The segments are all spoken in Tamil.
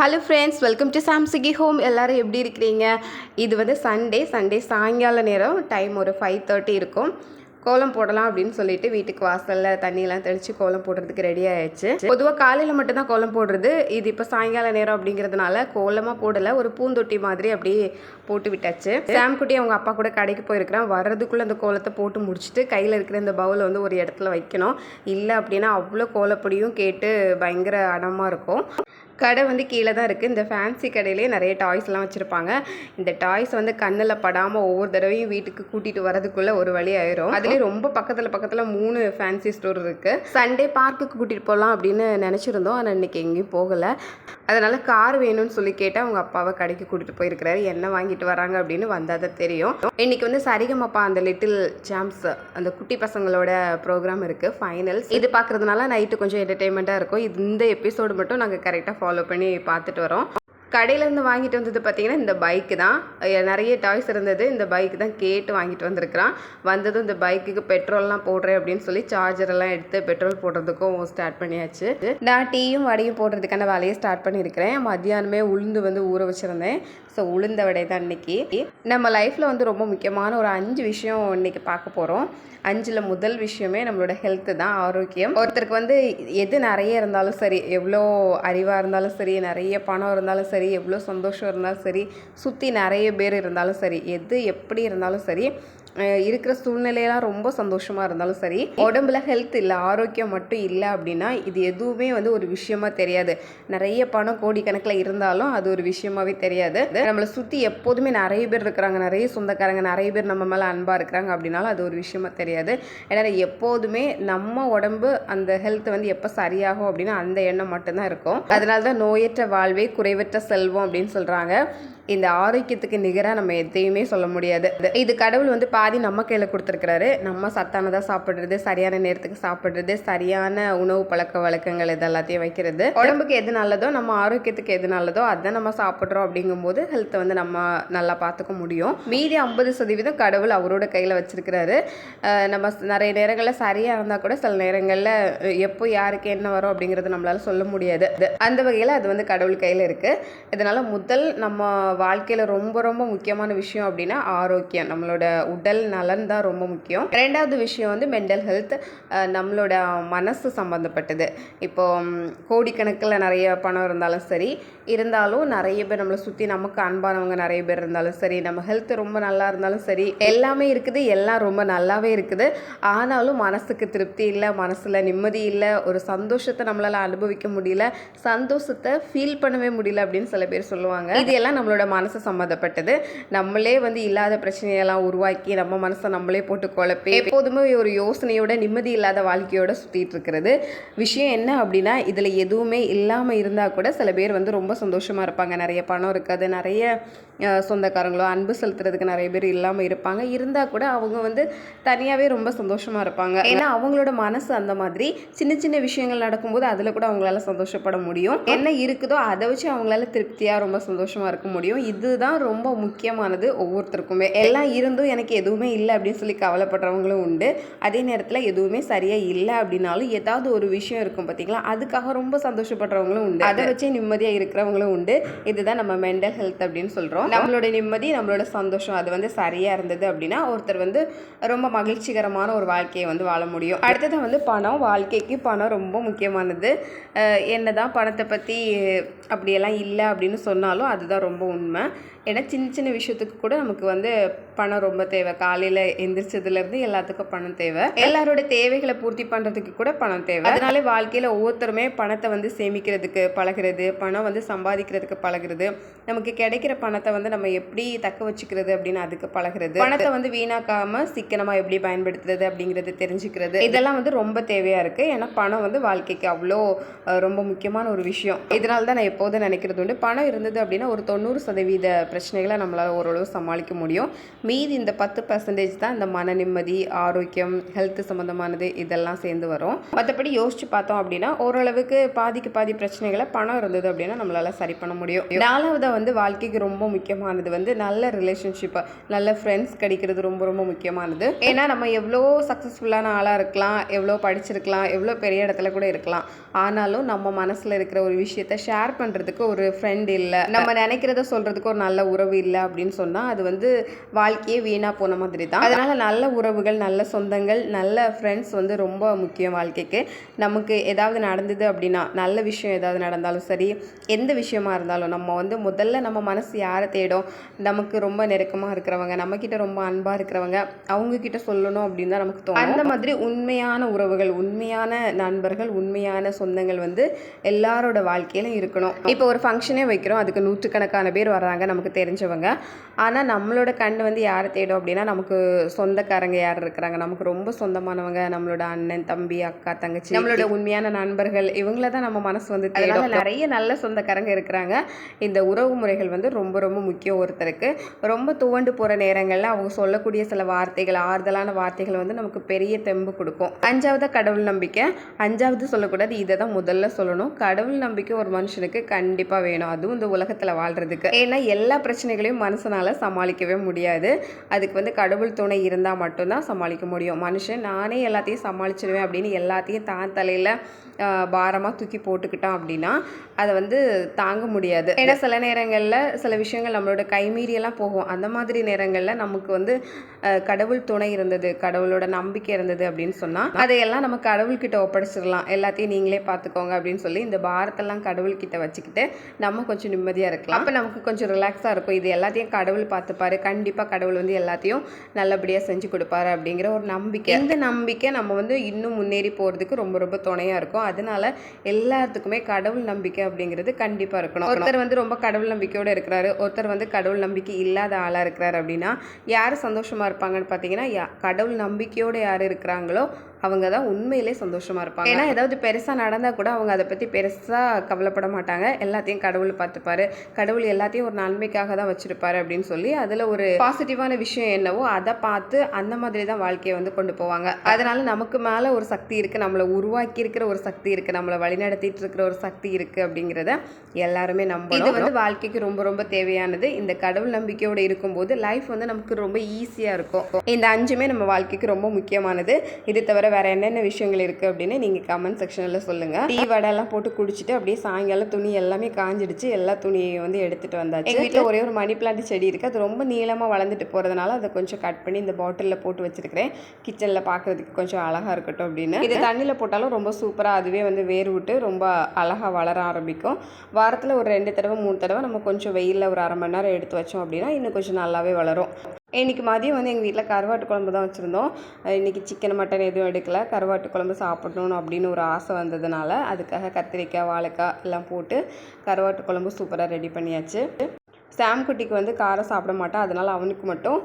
ஹலோ ஃப்ரெண்ட்ஸ், வெல்கம் டு சாம்சிகி ஹோம். எல்லோரும் எப்படி இருக்கிறீங்க? இது வந்து சண்டே சாயங்கால நேரம் டைம் ஒரு 5:30 இருக்கும். கோலம் போடலாம் அப்படின்னு சொல்லிட்டு வீட்டுக்கு வாசலில் தண்ணியெல்லாம் தெளித்து கோலம் போடுறதுக்கு ரெடி ஆயிடுச்சு. பொதுவாக காலையில் மட்டும்தான் கோலம் போடுறது. இது இப்போ சாயங்கால நேரம் அப்படிங்கிறதுனால கோலமாக போடலை, ஒரு பூந்தொட்டி மாதிரி அப்படியே போட்டு விட்டாச்சு. சாம்குட்டி அவங்க அப்பா கூட கடைக்கு போயிருக்கிறான். வர்றதுக்குள்ளே அந்த கோலத்தை போட்டு முடிச்சுட்டு கையில் இருக்கிற இந்த பவுலை வந்து ஒரு இடத்துல வைக்கணும். இல்லை அப்படின்னா அவ்வளோ கோலப்பொடியும் கேட்டு பயங்கர அடமாக இருக்கும். கடை வந்து கீழே தான் இருக்குது. இந்த ஃபேன்சி கடையிலே நிறைய டாய்ஸ்லாம் வச்சுருப்பாங்க. இந்த டாய்ஸ் வந்து கண்ணில் படாமல் ஒவ்வொரு தடவையும் வீட்டுக்கு கூட்டிகிட்டு வரதுக்குள்ளே ஒரு வழி ஆயிரும். அதுலேயும் ரொம்ப பக்கத்தில் 3 ஃபேன்சி ஸ்டோர் இருக்குது. சண்டே பார்க்குக்கு கூட்டிகிட்டு போகலாம் அப்படின்னு நினச்சிருந்தோம். ஆனால் இன்றைக்கி எங்கேயும் போகலை. அதனால் கார் வேணும்னு சொல்லி கேட்டால் அவங்க அப்பாவை கடைக்கு கூட்டிகிட்டு போயிருக்கிறாரு. என்ன வாங்கிட்டு வராங்க அப்படின்னு வந்தால் தான் தெரியும். இன்றைக்கி வந்து சரிகமப்பா அந்த லிட்டில் சாம்ஸ் அந்த குட்டி பசங்களோட ப்ரோக்ராம் இருக்குது, ஃபைனல்ஸ். இது பார்க்குறதுனால நைட்டு கொஞ்சம் என்டர்டெயின்மெண்ட்டாக இருக்கும். இந்த எபிசோடு மட்டும் நாங்கள் கரெக்டாக ஃபாலோ பண்ணி பார்த்துட்டு வரோம். கடையிலேருந்து வாங்கிட்டு வந்தது பார்த்திங்கன்னா இந்த பைக்கு தான். நிறைய டாய்ஸ் இருந்தது. இந்த பைக்கு தான் கேட்டு வாங்கிட்டு வந்திருக்கிறான். வந்ததும் இந்த பைக்குக்கு பெட்ரோல்லாம் போடுறேன் அப்படின்னு சொல்லி சார்ஜரெல்லாம் எடுத்து பெட்ரோல் போடுறதுக்கும் ஸ்டார்ட் பண்ணியாச்சு. நான் டீயும் வடையும் போடுறதுக்கான வேலையை ஸ்டார்ட் பண்ணியிருக்கிறேன். மத்தியானமே உளுந்து வந்து ஊற வச்சுருந்தேன். ஸோ உளுந்த வடை தான் இன்றைக்கி. நம்ம லைஃப்பில் வந்து ரொம்ப முக்கியமான ஒரு 5 விஷயம் இன்றைக்கி பார்க்க போகிறோம். 5ல் முதல் விஷயமே நம்மளோட ஹெல்த்து தான், ஆரோக்கியம். ஒருத்தருக்கு வந்து எது நிறைய இருந்தாலும் சரி, எவ்வளோ அறிவாக இருந்தாலும் சரி, நிறைய பணம் இருந்தாலும் சரி, எவ்வளோ சந்தோஷம் இருந்தாலும் சரி, சுற்றி நிறைய பேர் இருந்தாலும் சரி, எது எப்படி இருந்தாலும் சரி, இருக்கிற சூழ்நிலையெல்லாம் ரொம்ப சந்தோஷமாக இருந்தாலும் சரி, உடம்புல ஹெல்த் இல்லை, ஆரோக்கியம் மட்டும் இல்லை அப்படின்னா இது எதுவுமே வந்து ஒரு விஷயமா தெரியாது. நிறைய பணம் கோடிக்கணக்கில் இருந்தாலும் அது ஒரு விஷயமாவே தெரியாது. நம்மளை சுற்றி எப்போதுமே நிறைய பேர் இருக்கிறாங்க, நிறைய சொந்தக்காரங்க, நிறைய பேர் நம்ம மேலே அன்பாக இருக்கிறாங்க அப்படின்னாலும் அது ஒரு விஷயமா தெரியாது. ஏன்னா எப்போதுமே நம்ம உடம்பு அந்த ஹெல்த் வந்து எப்போ சரியாகும் அப்படின்னா அந்த எண்ணம் மட்டும்தான் இருக்கும். அதனால தான் நோயற்ற வாழ்வே குறைவற்ற செல்வம் அப்படின்னு சொல்கிறாங்க. இந்த ஆரோக்கியத்துக்கு நிகராக நம்ம எதையுமே சொல்ல முடியாது. இது கடவுள் வந்து பாதி நம்ம கையில் கொடுத்துருக்கிறாரு. நம்ம சத்தானதாக சாப்பிட்றது, சரியான நேரத்துக்கு சாப்பிட்றது, சரியான உணவு பழக்க வழக்கங்கள் இது எல்லாத்தையும் வைக்கிறது. உடம்புக்கு எது நல்லதோ, நம்ம ஆரோக்கியத்துக்கு எது நல்லதோ அதை நம்ம சாப்பிட்றோம். அப்படிங்கும்போது ஹெல்த்தை வந்து நம்ம நல்லா பார்த்துக்க முடியும். மீதி 50% கடவுள் அவரோட கையில் வச்சிருக்கிறாரு. நம்ம நிறைய நேரங்களில் சரியாக இருந்தால் கூட சில நேரங்களில் எப்போ யாருக்கு என்ன வரும் அப்படிங்கிறது நம்மளால சொல்ல முடியாது. அந்த வகையில் அது வந்து கடவுள் கையில் இருக்குது. இதனால் முதல் நம்ம வாழ்க்கையில் ரொம்ப ரொம்ப முக்கியமான விஷயம் அப்படின்னா ஆரோக்கியம், நம்மளோட உடல் நலன் தான் ரொம்ப முக்கியம். 2வது விஷயம் வந்து மென்டல் ஹெல்த், நம்மளோட மனசு சம்மந்தப்பட்டது. இப்போ கோடிக்கணக்கில் நிறைய பணம் இருந்தாலும் சரி, இருந்தாலும் நிறைய பேர் நம்மளை சுற்றி நமக்கு அன்பானவங்க நிறைய பேர் இருந்தாலும் சரி, நம்ம ஹெல்த் ரொம்ப நல்லா இருந்தாலும் சரி, எல்லாமே இருக்குது, எல்லாம் ரொம்ப நல்லாவே இருக்குது. ஆனாலும் மனசுக்கு திருப்தி இல்லை, மனசில் நிம்மதி இல்லை, ஒரு சந்தோஷத்தை நம்மளால் அனுபவிக்க முடியல, சந்தோஷத்தை ஃபீல் பண்ணவே முடியல அப்படின்னு சில பேர் சொல்லுவாங்க. இது எல்லாம் நம்மளோட மனசு சம்மந்தப்பட்டது. நம்மளே வந்து இல்லாத பிரச்சனையெல்லாம் உருவாக்கி நம்ம மனசை நம்மளே போட்டு குழப்பி எப்போதுமே ஒரு யோசனையோட நிம்மதி இல்லாத வாழ்க்கையோட சுற்றிட்டு இருக்கிறது. விஷயம் என்ன அப்படின்னா இதில் எதுவுமே இல்லாமல் இருந்தால் கூட சில பேர் வந்து ரொம்ப சந்தோஷமாக இருப்பாங்க. நிறைய பணம் இருக்காது, நிறைய சொந்தக்காரங்களோ அன்பு செலுத்துறதுக்கு நிறைய பேர் இல்லாமல் இருப்பாங்க. இருந்தால் கூட அவங்க வந்து தனியாகவே ரொம்ப சந்தோஷமாக இருப்பாங்க. ஏன்னா அவங்களோட மனசு அந்த மாதிரி. சின்ன சின்ன விஷயங்கள் நடக்கும்போது அதில் கூட அவங்களால சந்தோஷப்பட முடியும். என்ன இருக்குதோ அதை வச்சு அவங்களால திருப்தியாக ரொம்ப சந்தோஷமாக இருக்க முடியும். இதுதான் ரொம்ப முக்கியமானது ஒவ்வொருத்தருக்குமே. எல்லாம் இருந்தும் எனக்கு எதுவுமே இல்லை அப்படின்னு சொல்லி கவலைப்படுறவங்களும் உண்டு. அதே நேரத்தில் எதுவுமே சரியாக இல்லை அப்படின்னாலும் ஏதாவது ஒரு விஷயம் இருக்கும் பார்த்தீங்களா, அதுக்காக ரொம்ப சந்தோஷப்படுறவங்களும் உண்டு. அதை வச்சே நிம்மதியாக இருக்கிறவங்களும் உண்டு. இதுதான் நம்ம மென்டல் ஹெல்த் அப்படின்னு சொல்கிறோம். நம்மளோட நிம்மதி, நம்மளோட சந்தோஷம் அது வந்து சரியாக இருந்தது அப்படின்னா ஒருத்தர் வந்து ரொம்ப மகிழ்ச்சிகரமான ஒரு வாழ்க்கையை வந்து வாழ முடியும். அடுத்தது வந்து பணம். வாழ்க்கைக்கு பணம் ரொம்ப முக்கியமானது. என்னதான் பணத்தை பற்றி அப்படியெல்லாம் இல்லை அப்படின்னு சொன்னாலும் அதுதான் ரொம்ப உண்மை. ஏன்னா சின்ன சின்ன விஷயத்துக்கு கூட நமக்கு வந்து பணம் ரொம்ப தேவை. காலையில் எந்திரிச்சதுலேருந்து எல்லாத்துக்கும் பணம் தேவை. எல்லாரோட தேவைகளை பூர்த்தி பண்ணுறதுக்கு கூட பணம் தேவை. அதனால வாழ்க்கையில் ஒவ்வொருத்தருமே பணத்தை வந்து சேமிக்கிறதுக்கு பழகிறது, பணம் வந்து சம்பாதிக்கிறதுக்கு பழகிறது, நமக்கு கிடைக்கிற பணத்தை வந்து நம்ம எப்படி தக்க வச்சுக்கிறது அப்படின்னு அதுக்கு பழகிறது, பணத்தை வந்து வீணாக்காமல் சிக்கனமாக எப்படி பயன்படுத்துறது அப்படிங்கிறது தெரிஞ்சுக்கிறது, இதெல்லாம் வந்து ரொம்ப தேவையாக இருக்குது. ஏன்னா பணம் வந்து வாழ்க்கைக்கு அவ்வளோ ரொம்ப முக்கியமான ஒரு விஷயம். இதனால தான் நான் எப்போதும் நினைக்கிறது உண்டு, பணம் இருந்தது அப்படின்னா ஒரு 90% பிரச்சனைகளை நம்மளால் ஓரளவு சமாளிக்க முடியும். மீதி இந்த 10% தான் இந்த மன நிம்மதி, ஆரோக்கியம், ஹெல்த் சம்மந்தமானது இதெல்லாம் சேர்ந்து வரும். மற்றபடி யோசிச்சு பார்த்தோம் அப்படின்னா ஓரளவுக்கு பாதிக்கு பாதி பிரச்சனைகளை பணம் இருந்தது அப்படின்னா நம்மளால் சரி பண்ண முடியும். 4வதாக வந்து வாழ்க்கைக்கு ரொம்ப முக்கியமானது வந்து நல்ல ரிலேஷன்ஷிப்பு, நல்ல ஃப்ரெண்ட்ஸ் கிடைக்கிறது ரொம்ப ரொம்ப முக்கியமானது. ஏன்னா நம்ம எவ்வளோ சக்ஸஸ்ஃபுல்லான ஆளாக இருக்கலாம், எவ்வளோ படிச்சிருக்கலாம், எவ்வளோ பெரிய இடத்துல கூட இருக்கலாம். ஆனாலும் நம்ம மனசில் இருக்கிற ஒரு விஷயத்த ஷேர் பண்ணுறதுக்கு ஒரு ஃப்ரெண்ட் இல்லை, நம்ம நினைக்கிறத சொல்கிறதுக்கு ஒரு நல்ல உறவு இல்லை அப்படின்னு சொன்னால் அது வந்து வாழ்க்கையே வீணாக போன மாதிரி தான். அதனால் நல்ல உறவுகள், நல்ல சொந்தங்கள், நல்ல ஃப்ரெண்ட்ஸ் வந்து ரொம்ப முக்கியம் வாழ்க்கைக்கு. நமக்கு ஏதாவது நடந்தது அப்படின்னா, நல்ல விஷயம் ஏதாவது நடந்தாலும் சரி, எந்த விஷயமா இருந்தாலும் நம்ம வந்து முதல்ல நம்ம மனசு யாரை தேடும், நமக்கு ரொம்ப நெருக்கமாக இருக்கிறவங்க, நம்மக்கிட்ட ரொம்ப அன்பாக இருக்கிறவங்க, அவங்கக்கிட்ட சொல்லணும் அப்படின்னு தான் நமக்கு தோணும். அந்த மாதிரி உண்மையான உறவுகள், உண்மையான நண்பர்கள், உண்மையான சொந்தங்கள் வந்து எல்லாரோட வாழ்க்கையிலும் இருக்கணும். இப்போ ஒரு ஃபங்க்ஷனே வைக்கிறோம், அதுக்கு நூற்றுக்கணக்கான பேர் வர்றாங்க நமக்கு தெரிஞ்சவங்க. ஆனால் நம்மளோட கண் வந்து யாரை தேடும் அப்படின்னா, நமக்கு சொந்தக்காரங்க யார் இருக்கிறாங்க, நமக்கு ரொம்ப சொந்தமானவங்க, நம்மளோட அண்ணன், தம்பி, அக்கா, தங்கச்சி, நம்மளோட உண்மையான நண்பர்கள், இவங்கள தான் நம்ம மனசு வந்து தேடும். நிறைய நல்ல சொந்தக்காரங்க இருக்கிறாங்க. இந்த உறவு முறைகள் வந்து ரொம்ப ரொம்ப முக்கியம். ஒருத்தருக்கு ரொம்ப துவண்டு போகிற நேரங்களில் அவங்க சொல்லக்கூடிய சில வார்த்தைகள், ஆறுதலான வார்த்தைகள் வந்து நமக்கு பெரிய தெம்பு கொடுக்கும். 5வது கடவுள் நம்பிக்கை. 5வது சொல்லக்கூடாது, இதை தான் முதல்ல சொல்லணும். கடவுள் நம்பிக்கை ஒரு மனுஷனுக்கு கண்டிப்பாக வேணும், அதுவும் இந்த உலகத்தில் வாழ்கிறதுக்கு. ஏன்னா எல்லா பிரச்சனைகளையும் மனுஷனால் சமாளிக்கவே முடியாது. அதுக்கு வந்து கடவுள் துணை இருந்தால் மட்டும்தான் சமாளிக்க முடியும். மனுஷன் நானே எல்லாத்தையும் சமாளிச்சிடுவேன் அப்படின்னு எல்லாத்தையும் தான் தலையில் பாரமாக தூக்கி போட்டுக்கிட்டான் அப்படின்னா அதை வந்து தாங்க முடியாது. ஏன்னா சில நேரங்களில் சில விஷயங்கள் நம்மளோட கைமீறியெல்லாம் போகும். அந்த மாதிரி நேரங்களில் நமக்கு வந்து கடவுள் துணை இருந்தது, கடவுளோட நம்பிக்கை இருந்தது அப்படின்னு சொன்னால் அதையெல்லாம் நம்ம கடவுள்கிட்ட ஒப்படைச்சிடலாம். எல்லாத்தையும் நீங்களே பார்த்துக்கோங்க அப்படின்னு சொல்லி இந்த பாரத்தெல்லாம் கடவுள்கிட்ட வச்சுக்கிட்டு நம்ம கொஞ்சம் நிம்மதியாக இருக்கலாம். அப்போ நமக்கு கொஞ்சம் ரிலாக்ஸாக இருக்கும். இது எல்லாத்தையும் கடவுள் பார்த்துப்பாரு, கண்டிப்பாக கடவுள் வந்து எல்லாத்தையும் நல்லபடியாக செஞ்சு கொடுப்பாரு அப்படிங்கிற ஒரு நம்பிக்கை. இந்த நம்பிக்கை நம்ம வந்து இன்னும் முன்னேறி போகிறதுக்கு ரொம்ப ரொம்ப துணையாக இருக்கும். அதனால எல்லாத்துக்குமே கடவுள் நம்பிக்கை அப்படிங்கிறது கண்டிப்பாக இருக்கணும். ஒருத்தர் வந்து ரொம்ப கடவுள் நம்பிக்கையோடு இருக்கிறாரு, ஒருத்தர் வந்து கடவுள் நம்பிக்கை இல்லாத ஆளாக இருக்கிறாரு அப்படின்னா யார் சந்தோஷமாக இருப்பாங்கன்னு பார்த்தீங்கன்னா, கடவுள் நம்பிக்கையோடு யார் இருக்கிறாங்களோ அவங்க தான் உண்மையிலே சந்தோஷமாக இருப்பாங்க. ஏன்னா ஏதாவது பெருசாக நடந்தால் கூட அவங்க அதை பற்றி பெருசாக கவலைப்பட மாட்டாங்க. எல்லாத்தையும் கடவுள் பார்த்துப்பாரு, கடவுள் எல்லாத்தையும் ஒரு நன்மைக்காக தான் வச்சுருப்பாரு அப்படின்னு சொல்லி அதில் ஒரு பாசிட்டிவான விஷயம் என்னவோ அதை பார்த்து அந்த மாதிரி தான் வாழ்க்கையை வந்து கொண்டு போவாங்க. அதனால நமக்கு மேலே ஒரு சக்தி இருக்குது, நம்மளை உருவாக்கி இருக்கிற ஒரு சக்தி இருக்குது, நம்மளை வழிநடத்திட்டு இருக்கிற ஒரு சக்தி இருக்குது அப்படிங்கிறத எல்லாருமே நம்பணும். இது வந்து வாழ்க்கைக்கு ரொம்ப ரொம்ப தேவையானது. இந்த கடவுள் நம்பிக்கையோடு இருக்கும்போது லைஃப் வந்து நமக்கு ரொம்ப ஈஸியாக இருக்கும். இந்த 5மே நம்ம வாழ்க்கைக்கு ரொம்ப முக்கியமானது. இது தவிர வேறு என்னென்ன விஷயங்கள் இருக்குது அப்படின்னு நீங்கள் கமெண்ட் செக்ஷனில் சொல்லுங்கள். டீ வடையெல்லாம் போட்டு குடிச்சிட்டு அப்படியே சாயங்காலம் துணி எல்லாமே காஞ்சிடுச்சு, எல்லா துணியை வந்து எடுத்துகிட்டு வந்தாச்சு. எங்கள் வீட்டில் ஒரே ஒரு மணி பிளான்ட் செடி இருக்குது, அது ரொம்ப நீளமாக வளர்ந்துட்டு போகிறதுனால அதை கொஞ்சம் கட் பண்ணி இந்த பாட்டிலில் போட்டு வச்சுருக்கிறேன், கிச்சனில் பார்க்குறதுக்கு கொஞ்சம் அழகாக இருக்கட்டும் அப்படின்னு. இது தண்ணியில் போட்டாலும் ரொம்ப சூப்பராக அதுவே வந்து வேர் விட்டு ரொம்ப அழகாக வளர ஆரம்பிக்கும். வாரத்தில் ஒரு 2 தடவை 3 தடவை நம்ம கொஞ்சம் வெயிலில் ஒரு 1/2 மணி நேரம் எடுத்து வச்சோம் அப்படின்னா இன்னும் கொஞ்சம் நல்லாவே வளரும். இன்றைக்கி மதியம் வந்து எங்கள் வீட்டில் கருவாட்டு குழம்பு தான் வச்சுருந்தோம். இன்றைக்கி சிக்கன் மட்டன் எதுவும் எடுக்கலை, கருவாட்டு குழம்பு சாப்பிடணும் அப்படின்னு ஒரு ஆசை வந்ததுனால அதுக்காக கத்திரிக்காய், வாழைக்காய் எல்லாம் போட்டு கருவாட்டு குழம்பு சூப்பராக ரெடி பண்ணியாச்சு. சாம் குட்டிக்கு வந்து காரம் சாப்பிட மாட்டான், அதனால் அவனுக்கு மட்டும்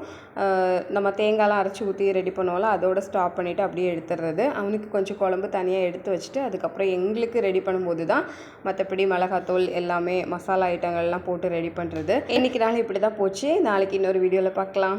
நம்ம தேங்காய்லாம் அரைச்சி ஊற்றி ரெடி பண்ணுவோம்ல அதோட ஸ்டாப் பண்ணிவிட்டு அப்படியே எடுத்துடுறது. அவனுக்கு கொஞ்சம் குழம்பு தனியாக எடுத்து வச்சுட்டு அதுக்கப்புறம் எங்களுக்கு ரெடி பண்ணும்போது தான் மற்றபடி மிளகாத்தூள் எல்லாமே மசாலா ஐட்டங்கள்லாம் போட்டு ரெடி பண்ணுறது. இன்றைக்கி நாள் இப்படி தான் போச்சு. நாளைக்கு இன்னொரு வீடியோவில் பார்க்கலாம்.